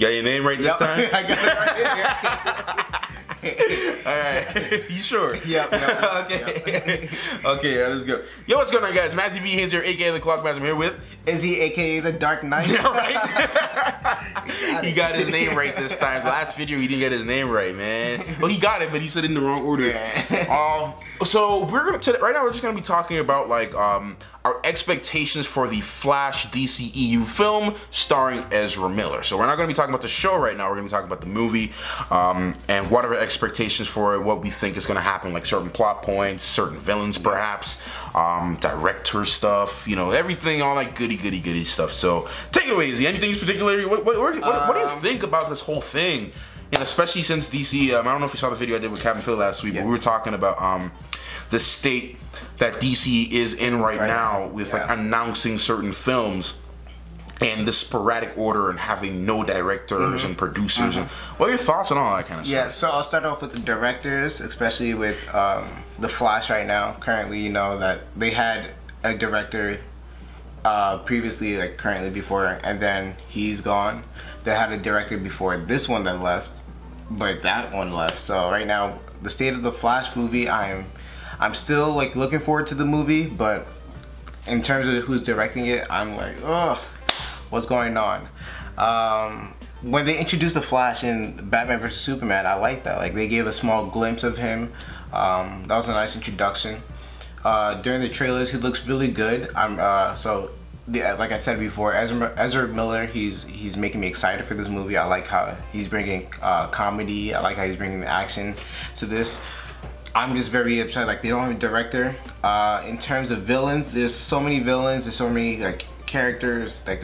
You got your name right this time? I got it right. Alright. You sure? Yep. Okay. Okay, let's go. Yo, what's going on, guys? Matthew B. Haynes here, aka the Clockmaster. I'm here with... Is he aka the Dark Knight? Yeah, right? He got his name right this time. Last video, he didn't get his name right, man. Well, he got it, but he said it in the wrong order. Yeah. So we're gonna right now we're just gonna be talking about like our expectations for the Flash DCEU film starring Ezra Miller. So we're not gonna be talking about the show right now. We're gonna be talking about the movie and what are our expectations for it, what we think is gonna happen, like certain plot points, certain villains, perhaps, director stuff, you know, everything, all that goody stuff. So take it away, Izzy. Anything particular? What do you think about this whole thing? And especially since DC, I don't know if you saw the video I did with Captain Phil last week, but we were talking about the state that DC is in right now with like announcing certain films and the sporadic order and having no directors and producers. And what are your thoughts on all that kind of stuff? Yeah, so I'll start off with the directors, especially with the Flash right now. Currently, you know that they had a director previously, like currently before, and then he's gone. They had a director before this one that left, but that one left. So right now, the state of the Flash movie, I'm still like looking forward to the movie, but in terms of who's directing it, I'm like, oh, what's going on? When they introduced the Flash in Batman vs Superman, I like that. Like they gave a small glimpse of him. That was a nice introduction. During the trailers, he looks really good. Like I said before, Ezra Miller, he's making me excited for this movie. I like how he's bringing comedy. I like how he's bringing the action to this. I'm just very upset. Like they don't have a director. In terms of villains, there's so many villains. There's so many like characters that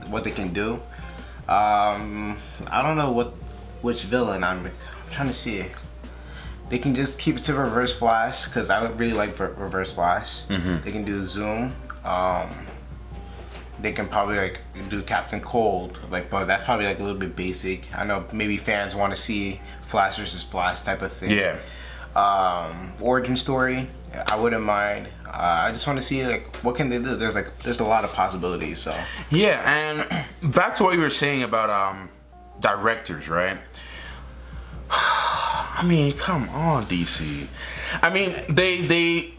what they can do. I don't know which villain I'm trying to see. They can just keep it to Reverse Flash because I really like Reverse Flash. They can do Zoom. They can probably like do Captain Cold, like, but that's probably like a little bit basic. I know maybe fans want to see Flash versus Flash type of thing. Yeah. Origin story, I wouldn't mind. I just want to see like what can they do. There's a lot of possibilities. So yeah, and back to what you were saying about directors, right? I mean, come on, DC. I mean, they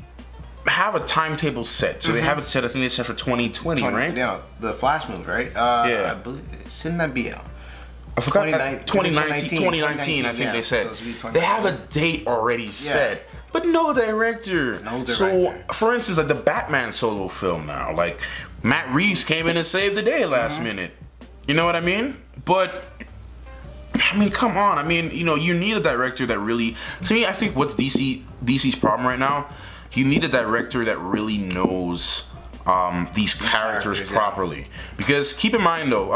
have a timetable set, so they have it set. I think they set for 2020, right? Yeah, the Flash movie, right? Yeah. I believe, shouldn't that be out? I forgot. 2019, I think they said. So they have a date already set, but no director. No director. So, for instance, like the Batman solo film now, like Matt Reeves came in and saved the day last minute. You know what I mean? But I mean, come on. I mean, you know, you need a director that really. To me, I think what's DC's problem right now. You need a director that really knows these characters properly. Because keep in mind though,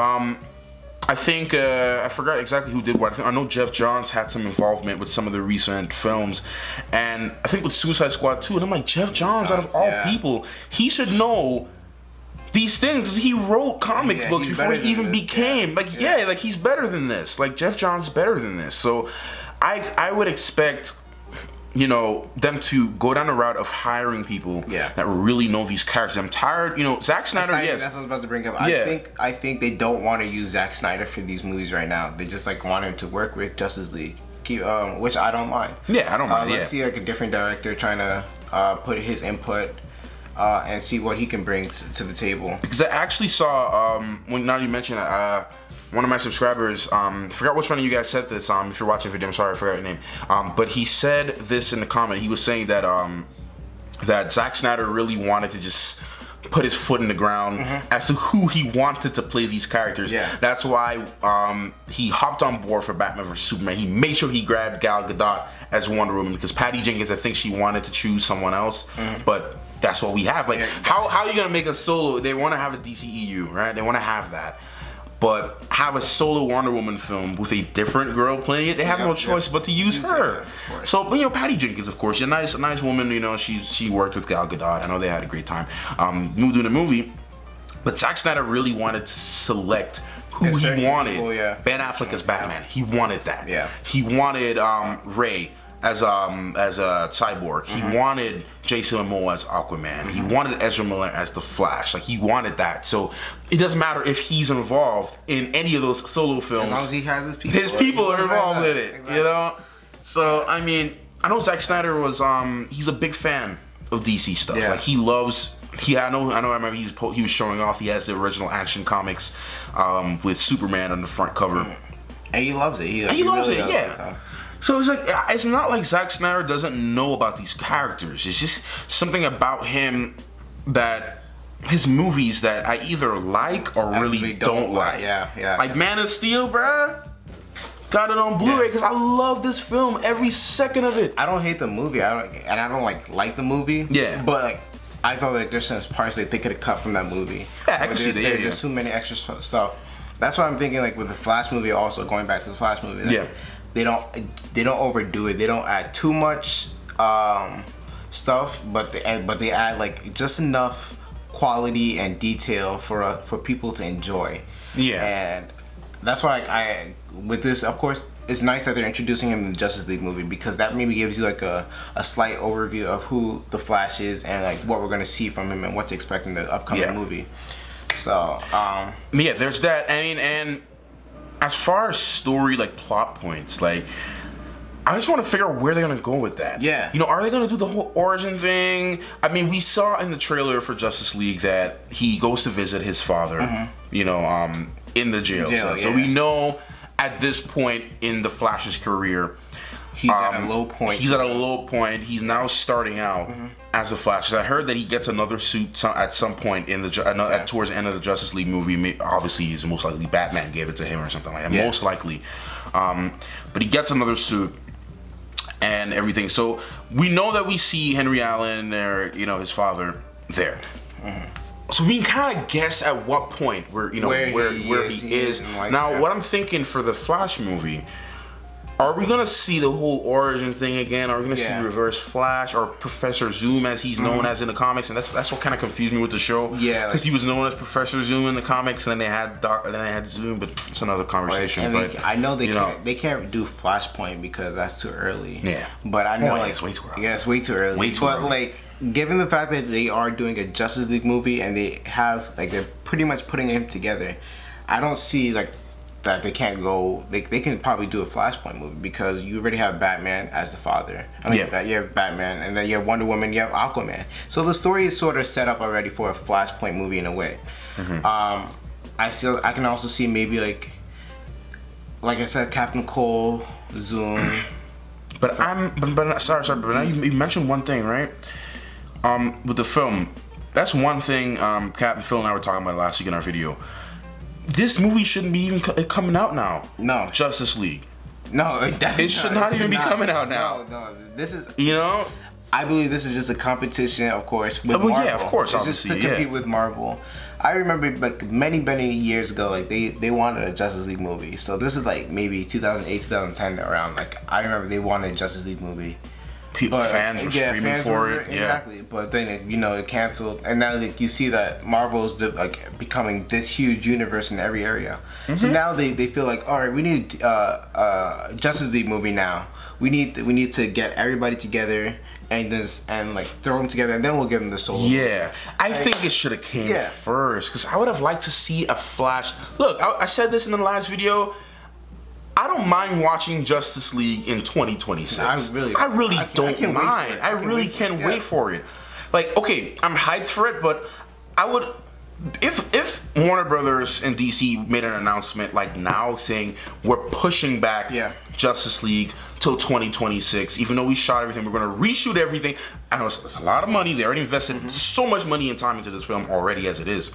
I think I forgot exactly who did what. I know Jeff Johns had some involvement with some of the recent films, and I think with Suicide Squad 2. And I'm like, Jeff Johns, out of all people, he should know these things. 'Cause he wrote comic books before he even became like like he's better than this. Like Jeff Johns is better than this. So I would expect, you know, them to go down the route of hiring people that really know these characters. I'm tired, you know, Zack Snyder, yes. That's what I was about to bring up. I think they don't want to use Zack Snyder for these movies right now. They just like want him to work with Justice League, which I don't mind. Yeah, I don't mind. Let's see like a different director trying to put his input and see what he can bring to the table. Because I actually saw now you mention it, one of my subscribers, forgot which one of you guys said this, if you're watching the video, I'm sorry, I forgot your name. But he said this in the comment. He was saying that that Zack Snyder really wanted to just put his foot in the ground as to who he wanted to play these characters. That's why he hopped on board for Batman vs Superman. He made sure he grabbed Gal Gadot as Wonder Woman, because Patty Jenkins, I think she wanted to choose someone else, but that's what we have. Like, how are you gonna make a solo? They want to have a DCEU, right? They want to have that. But have a solo Wonder Woman film with a different girl playing it, they have no choice but to use her. So, but, you know, Patty Jenkins, of course, she's a nice woman. You know, she worked with Gal Gadot. I know they had a great time doing the movie. But Zack Snyder really wanted to select who he wanted. Ben Affleck as Batman. He wanted that. He wanted Ray as a cyborg. He wanted Jason Momoa as Aquaman. He wanted Ezra Miller as the Flash. Like, he wanted that. So it doesn't matter if he's involved in any of those solo films. As long as he has his people. His people are involved in it. Exactly. You know. So I mean, I know Zack Snyder was he's a big fan of DC stuff. Yeah. Like, he loves. I remember he was showing off. He has the original Action Comics with Superman on the front cover. And he loves it. He loves really it, yeah. So it's like, it's not like Zack Snyder doesn't know about these characters. It's just something about him that his movies that I either like or really don't like. Yeah. Like Man of Steel, bruh. Got it on Blu-ray because I love this film, every second of it. I don't hate the movie. I don't like the movie. Yeah. But like, I thought that there's some parts that they could have cut from that movie. Yeah, I can see that. There's just too many extra stuff. That's why I'm thinking, like, with the Flash movie, also going back to the Flash movie. Like, they don't overdo it. They don't add too much stuff, but they add like just enough quality and detail for people to enjoy. Yeah. And that's why I with this, of course, it's nice that they're introducing him in the Justice League movie, because that maybe gives you like a slight overview of who the Flash is and like what we're gonna see from him and what to expect in the upcoming movie. So yeah, there's that. I mean, and as far as story, like plot points, like I just want to figure out where they're gonna go with that. Yeah. You know, are they gonna do the whole origin thing? I mean, we saw in the trailer for Justice League that he goes to visit his father. You know, in the jail cell. So we know at this point in the Flash's career, he's at a low point. He's at a low point. He's now starting out as a Flash. I heard that he gets another suit at some point in the towards the end of the Justice League movie. Obviously, he's most likely Batman gave it to him or something like that. Most likely, but he gets another suit and everything. So we know that we see Henry Allen, or his father, there. So we can kind of guess at what point where he is. Now, what I'm thinking for the Flash movie, are we gonna see the whole origin thing again? Are we gonna see Reverse Flash or Professor Zoom as he's known as in the comics? And that's what kind of confused me with the show. Yeah, because he was known as Professor Zoom in the comics, and then they had Zoom, but it's another conversation. Right. But I know they can't do Flashpoint because that's too early. Yeah, but I know it's way too early. Yeah, it's way too early. But like, given the fact that they are doing a Justice League movie and they're pretty much putting him together, I don't see like that they can't go. They can probably do a Flashpoint movie because you already have Batman as the father. I mean, you have Batman, and then you have Wonder Woman, you have Aquaman. So the story is sort of set up already for a Flashpoint movie in a way. I can also see maybe like I said, Captain Cole, Zoom. But sorry, but now you mentioned one thing, right? With the film, that's one thing. Captain Phil and I were talking about last week in our video. This movie shouldn't be even coming out now. No. Justice League. No, it definitely. It should not even be coming out now. No. This is. I believe this is just a competition, of course, with Marvel. Yeah, of course, it's just to compete with Marvel. I remember like many years ago, like they wanted a Justice League movie. So this is like maybe 2008, 2010 around. Like I remember they wanted a Justice League movie. Fans were screaming for it. Exactly, but then it canceled, and now like you see that Marvel's like becoming this huge universe in every area. So now they feel like, all right, we need Justice League movie now. We need to get everybody together and like throw them together, and then we'll give them the solo. Yeah, I think it should have came first, because I would have liked to see a Flash. Look, I said this in the last video. I don't mind watching Justice League in 2026. I really don't mind. I really can't wait for it. Like, okay, I'm hyped for it, but I would, if Warner Brothers and DC made an announcement like now saying we're pushing back Justice League till 2026, even though we shot everything, we're gonna reshoot everything. I know it's a lot of money. They already invested so much money and time into this film already as it is.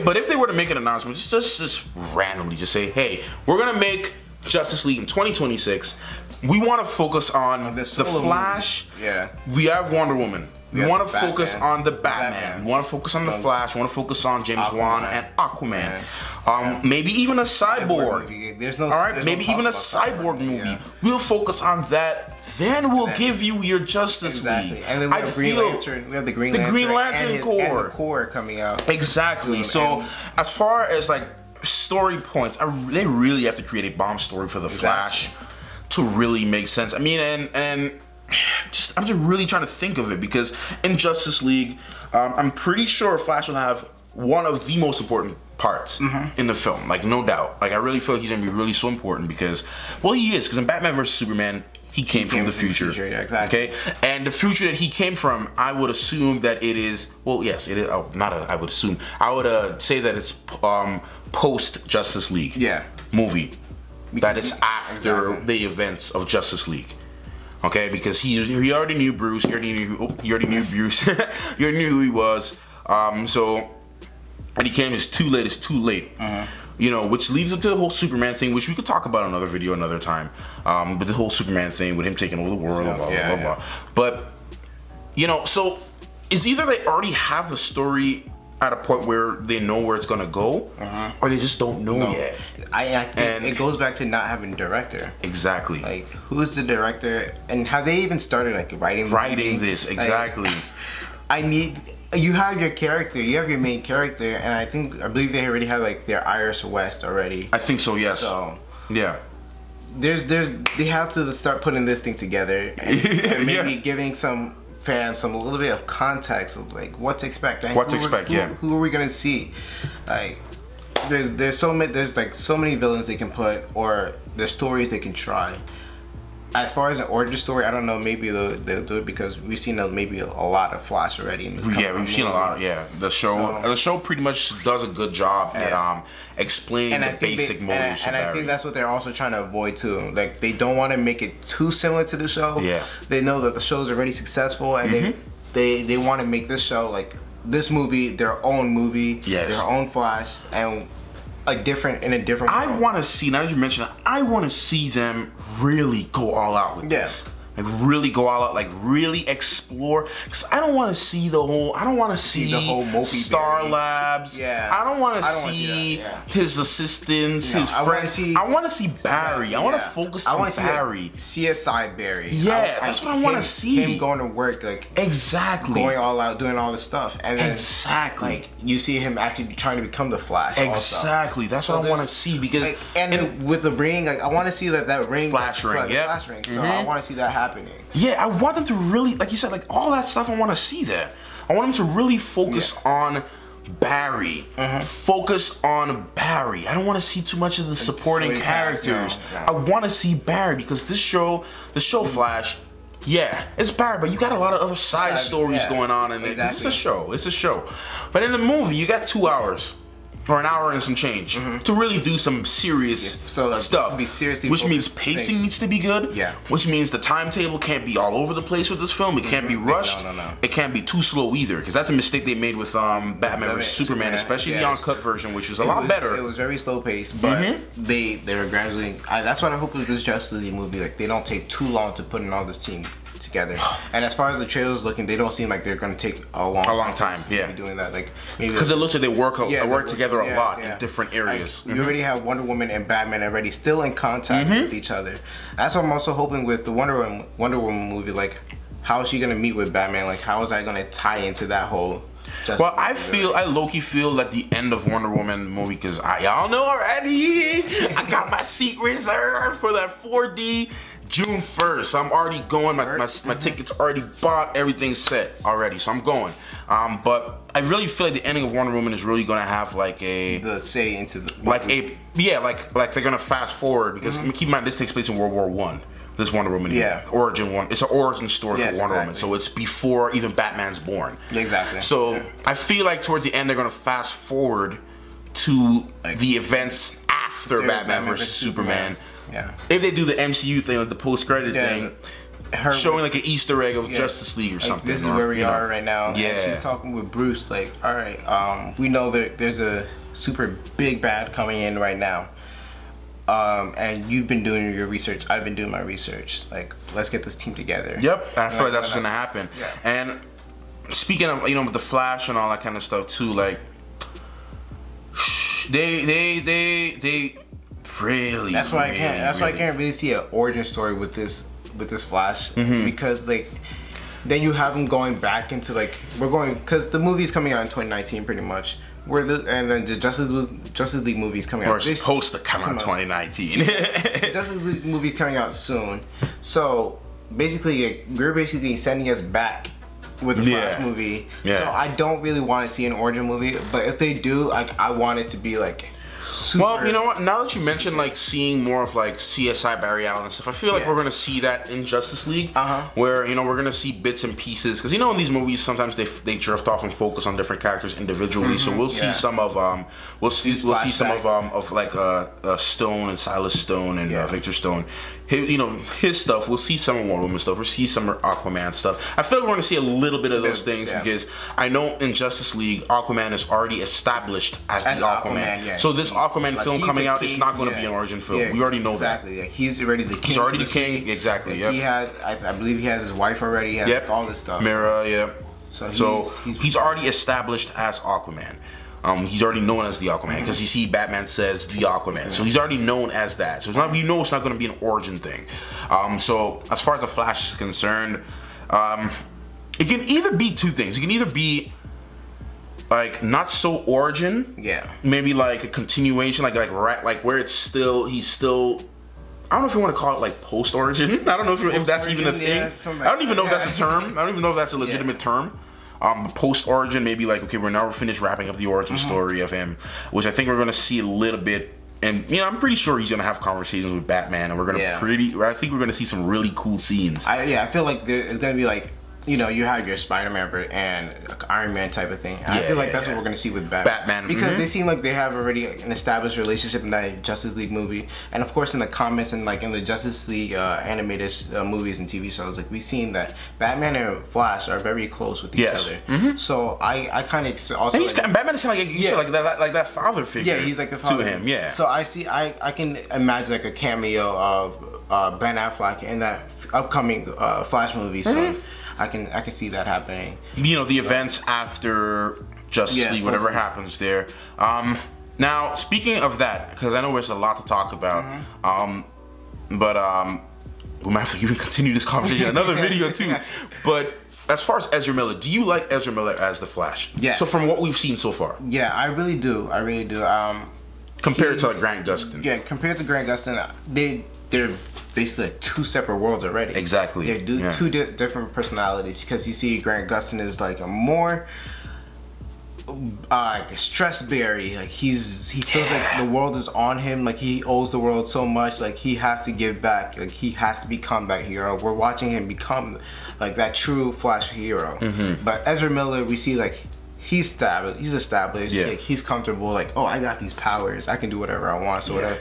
But if they were to make an announcement, just randomly, just say, hey, we're gonna make Justice League in 2026. We want to focus on the Flash. Yeah. We have Wonder Woman. We want to focus on the Batman. We want to focus on the Flash. We want to focus on James Wan and Aquaman. Maybe even a Cyborg. There's no. All right. Maybe even a Cyborg movie. Yeah. We'll focus on that. Then we'll give you your Justice League. And then we have Green Lantern. We have the Green Lantern Corps. And the Corps coming out. Exactly. So as far as like story points, they really have to create a bomb story for the Flash to really make sense. I mean, and I'm just really trying to think of it, because in Justice League, I'm pretty sure Flash will have one of the most important parts in the film, like no doubt. Like I really feel like he's gonna be really so important because, well, he is, because in Batman vs Superman, he came from the future. Yeah, exactly. Okay, and the future that he came from, I would assume that it is. Well, yes, it is. Oh, not a, I would assume. I would say that it's post Justice League. Yeah. Movie. That it's after the events of Justice League. Okay, because he already knew Bruce. He already knew Bruce. He already knew who he was. So. And he came, it's too late. You know, which leads up to the whole Superman thing, which we could talk about another video another time. But the whole Superman thing with him taking over the world, blah. But, you know, so it's either they already have the story at a point where they know where it's gonna go, or they just don't know yet. I think it goes back to not having a director. Exactly. Like, who's the director, and have they even started like writing this? Exactly. Like, you have your character, you have your main character, and I believe they already have like their Iris West already. I think so, yes. So yeah, they have to start putting this thing together and maybe giving some fans a little bit of context of like what to expect. And who are we gonna see? Like there's so many villains they can put, or there's stories they can try. As far as an origin story, I don't know. Maybe they'll do it because we've seen maybe a lot of Flash already. We've seen a lot. The show pretty much does a good job at explaining the basic motives. And I think that's what they're also trying to avoid too. Like they don't want to make it too similar to the show. Yeah. They know that the show's already successful, and they want to make this show like this movie their own movie, their own Flash, and in a different I world. want to see, now that you mention it, I want to see them really go all out with this. Like really go all out, like really explore. Because I don't want to see the whole Mopey Star Barry. Labs. Yeah. I don't want to see his assistants, his friends. I want to see Barry. I want to focus on Barry. CSI Barry. Yeah, that's what I want to see. Him going to work, like going all out, doing all this stuff, and then like you see him actually trying to become the Flash. Exactly. That's what I want to see, because like, and with the ring, like I want to see that ring, Flash ring. Flash ring. So I want to see that happen. Yeah, I want them to really, like you said, like all that stuff. I want to see that. I want them to really focus on Barry. Focus on Barry. I don't want to see too much of the supporting characters. I want to see Barry, because this show, the show Flash, it's Barry, but you got a lot of other side stories going on in it. It's a show. It's a show. But in the movie, you got 2 hours. Or an hour and some change to really do some serious stuff. Which means pacing needs to be good. Which means the timetable can't be all over the place with this film. It can't be rushed. It can't be too slow either, because that's a mistake they made with Batman vs Superman, especially the uncut version, which was a lot better. It was very slow paced, but they were gradually. That's what I hope with this Justice League movie. Like they don't take too long to put in all this team together. And as far as the trailers looking, they don't seem like they're going to take a long time to be doing that. Like maybe because it looks like they work together a lot in different areas. Like, you already have Wonder Woman and Batman already still in contact with each other. That's what I'm also hoping with the Wonder Woman movie. Like, how is she going to meet with Batman? Like, how is that going to tie into that whole? I low-key feel that the end of Wonder Woman movie, because y'all know already, I got my seat reserved for that 4D. June 1st. I'm already going. My ticket's already bought. Everything's set already, so I'm going. But I really feel like the ending of Wonder Woman is really gonna have like they're gonna fast forward, because keep in mind this takes place in World War I. This Wonder Woman, it's an origin story for Wonder Woman, so it's before even Batman's born. Exactly. So I feel like towards the end they're gonna fast forward to the events after Batman vs Superman. If they do the MCU thing, like the post-credit thing, showing like an Easter egg of Justice League or something. This is where we are right now. Yeah. And she's talking with Bruce, like, all right, we know that there's a super big bad coming in right now. And you've been doing your research. I've been doing my research. Like, let's get this team together. Yep. And I feel like that's what's gonna happen. And speaking of, with the Flash and all that kind of stuff too, like, they really. That's why I can't really see an origin story with this Flash, because like then you have him going back into like because the movie's coming out in 2019 pretty much. And then the Justice League movie's coming out. Or supposed to come out in 2019. Justice League movie's coming out soon, so basically we're basically sending us back with the Flash movie. Yeah. So I don't really want to see an origin movie, but if they do, like, I want it to be like super. Well, you know what? Now that you mentioned like seeing more of like CSI Barry Allen and stuff, I feel like we're gonna see that in Justice League, where we're gonna see bits and pieces, because in these movies sometimes they drift off and focus on different characters individually. So we'll see some of we'll see some of like Stone and Silas Stone and Victor Stone. His stuff. We'll see some of Wonder Woman stuff. We'll see some Aquaman stuff. I feel like we're gonna see a little bit of those things because I know in Justice League, Aquaman is already established as the Aquaman. So this Aquaman film coming out is not going to be an origin film. We already know that. Exactly. He's already the king. He's already the king. Exactly. He has. I believe he has his wife already. He has all this stuff. Mira. Yep. So he's already established as Aquaman. He's already known as the Aquaman because you see Batman says the Aquaman, so he's already known as that. So it's not, it's not going to be an origin thing. So as far as the Flash is concerned, it can either be two things. It can either be like not so origin, maybe like a continuation, like where it's still he's still. I don't know if you want to call it like post origin. I don't know if that's even a thing. I don't even know if that's a term. I don't even know if that's a legitimate term. Post origin, maybe like, okay, we're finished wrapping up the origin story of him, which I think we're gonna see a little bit. And I'm pretty sure he's gonna have conversations with Batman, and we're gonna I think we're gonna see some really cool scenes. I feel like it's gonna be like, you have your Spider-Man and Iron Man type of thing. I feel like that's what we're gonna see with Batman. Because they seem like they have already an established relationship in that Justice League movie, and of course in the comics and like in the Justice League animated movies and TV shows, like we've seen that Batman and Flash are very close with each other. So I kind of also. And Batman is kind of like that father figure. Yeah, he's like the father to him. Yeah. So I can imagine like a cameo of Ben Affleck in that upcoming Flash movie. So. I can see that happening. The events after Justice League, whatever happens there. Now, speaking of that, because I know there's a lot to talk about, but we might have to continue this conversation in another video too. But as far as Ezra Miller, do you like Ezra Miller as the Flash? Yes. So from what we've seen so far. Yeah, I really do. I really do. Compared to like Grant Gustin. Yeah, compared to Grant Gustin, they're basically like two separate worlds already. Exactly. They're two different personalities, because you see Grant Gustin is like a more stress-berry. Like he feels like the world is on him. Like he owes the world so much. Like he has to give back. Like he has to become that hero. We're watching him become like that true Flash hero. But Ezra Miller, we see like he's established. Like, he's comfortable. Like, oh, I got these powers. I can do whatever I want. So whatever.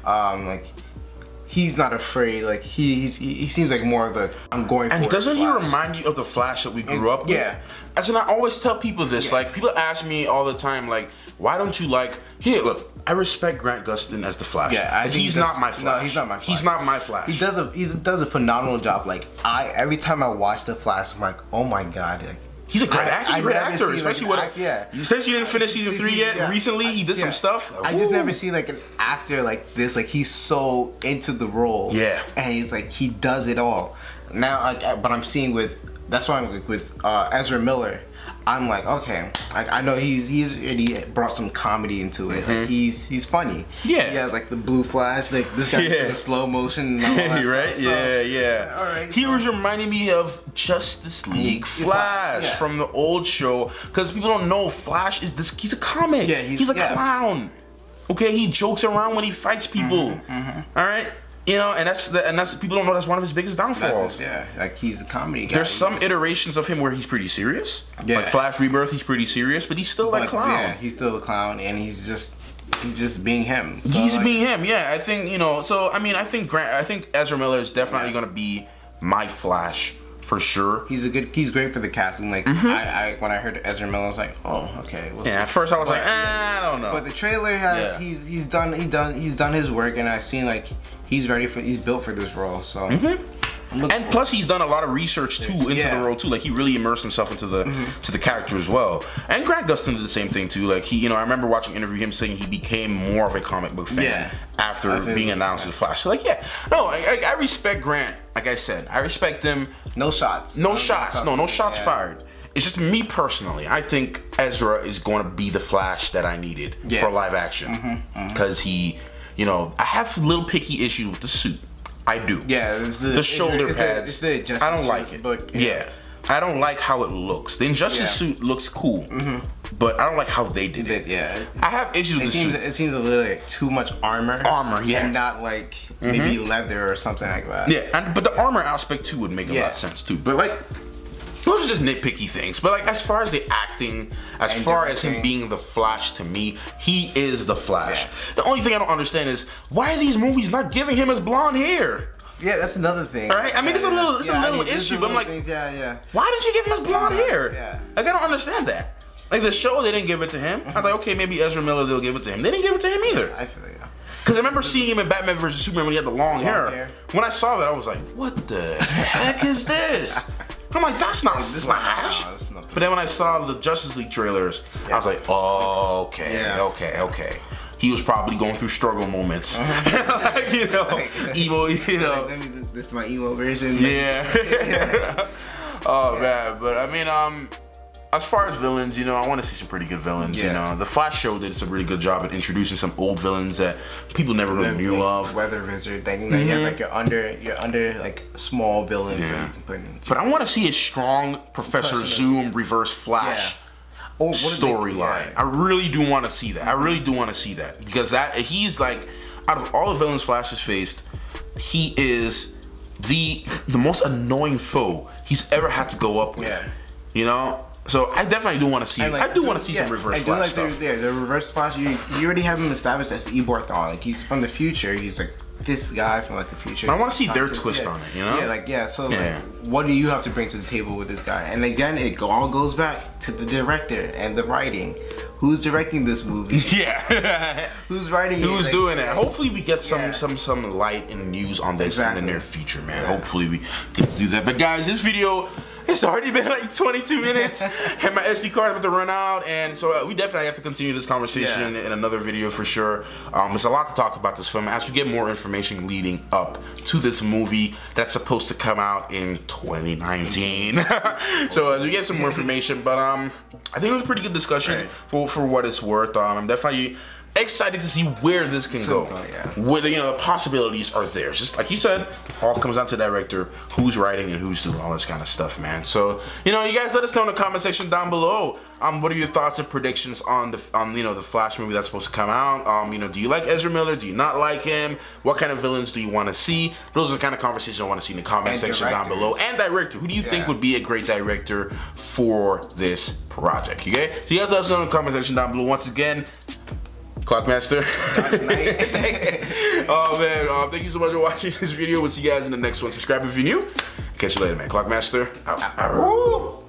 Like. He's not afraid. Like he seems like more of the I'm going for it. And doesn't he remind you of the Flash that we grew up with? Yeah. As in, I always tell people this. Like people ask me all the time, like, why don't you like? Here, look. I respect Grant Gustin as the Flash. Yeah, he's not my Flash. No, he's not my Flash. He's not my Flash. He does a phenomenal job. Like every time I watch the Flash, I'm like, oh my god. Like, he's a great actor. He's a great actor, especially since you didn't finish season 3 yet. Yeah. Recently, he did some stuff. I just never seen like an actor like this. Like he's so into the role. Yeah, and he's like he does it all. Now, but I'm seeing that's why I'm with Ezra Miller. I'm like, okay, like I know he's already brought some comedy into it. Like he's funny. Yeah, he has like the blue flash, like this guy doing slow motion. And all that right? Stuff. Yeah. All right. He was reminding me of Justice League Flash from the old show, because people don't know Flash is this. He's a comic. Yeah, he's a clown. Okay, he jokes around when he fights people. All right. And that's people don't know that's one of his biggest downfalls. Like he's a comedy guy. There's some iterations of him where he's pretty serious. Yeah. Like Flash Rebirth, he's pretty serious, but he's still that clown. Yeah, he's still a clown, and he's just being him. So he's being him. Yeah, I think So I mean, I think Ezra Miller is definitely gonna be my Flash. For sure, he's great for the casting. Like I when I heard Ezra Miller, I was like, oh, okay. We'll see. At first I was like, I don't know. But the trailer has he's done his work, and I've seen like he's built for this role. So. And plus, he's done a lot of research too into the role too. Like he really immersed himself into the character as well. And Grant Gustin did the same thing too. Like I remember watching an interview him saying he became more of a comic book fan after being announced as Flash. So like, I respect Grant. Like I said, I respect him. No shots. No shots fired. It's just me personally. I think Ezra is going to be the Flash that I needed for live action because he, I have a little picky issue with the suit. I do. Yeah, the shoulder pads. It's the Justice I don't like it. Book, yeah. I don't like how it looks. The Injustice suit looks cool, but I don't like how they did it. Yeah. I have issues with the suit. It seems a little like too much armor. Yeah. And not like maybe leather or something like that. Yeah, but the armor aspect too would make a lot of sense too. But like, those are just nitpicky things. But like, as far as the acting, as far as him being the Flash, to me, he is the Flash. The only thing I don't understand is why are these movies not giving him his blonde hair? Yeah, that's another thing. All right, I mean, it's a little issue, but I'm like, why didn't you give him his blonde hair? Yeah. Like, I don't understand that. Like, the show, they didn't give it to him. I was like, okay, maybe Ezra Miller, they'll give it to him. They didn't give it to him either. I feel you. Because I remember seeing him in Batman vs. Superman when he had the long hair. When I saw that, I was like, what the heck is this? I'm like, that's not Flash. But then when I saw the Justice League trailers, I was like, oh, okay. He was probably going through struggle moments. Like, you know, emo, you know. This is my emo version. Yeah. Oh, man. But, I mean, as far as villains, you know, I want to see some pretty good villains, you know. The Flash show did some really good job at introducing some old villains that people never really knew of. Weather Wizard, like, you have like your under like small villains that you can put in. But I want to see a strong Professor Zoom Reverse Flash storyline. I really do want to see that. I really do want to see that, because he's like, out of all the villains Flash has faced, he is the most annoying foe he's ever had to go up with. You know. So I definitely do want to see. I do want to see some Reverse Flash stuff. The Reverse Flash. You already have him established as Eborthon. Like, he's from the future. He's like this guy from like the future. I want to see their twist on it. You know? So like, what do you have to bring to the table with this guy? And again, it all goes back to the director and the writing. Who's directing this movie? Who's writing it? Who's doing it? Hopefully we get some light and news on this in the near future, man. Hopefully we get to do that. But guys, this video, it's already been like 22 minutes and my SD card is about to run out, and so we definitely have to continue this conversation in another video for sure. There's a lot to talk about this film as we get more information leading up to this movie that's supposed to come out in 2019. So as we get some more information, but I think it was a pretty good discussion for what it's worth. I'm definitely excited to see where this can go. Where, you know, the possibilities are there. Just like you said, it all comes down to director, who's writing and who's doing all this kind of stuff, man. So, you know, you guys let us know in the comment section down below. What are your thoughts and predictions on the you know, the Flash movie that's supposed to come out? You know, do you like Ezra Miller? Do you not like him? What kind of villains do you want to see? Those are the kind of conversations I want to see in the comment section down below. And director, who do you think would be a great director for this project? Okay, so you guys let us know in the comment section down below. Once again, Clockmaster. Oh man, thank you so much for watching this video. We'll see you guys in the next one. Subscribe if you're new. Catch you later, man. Clockmaster out.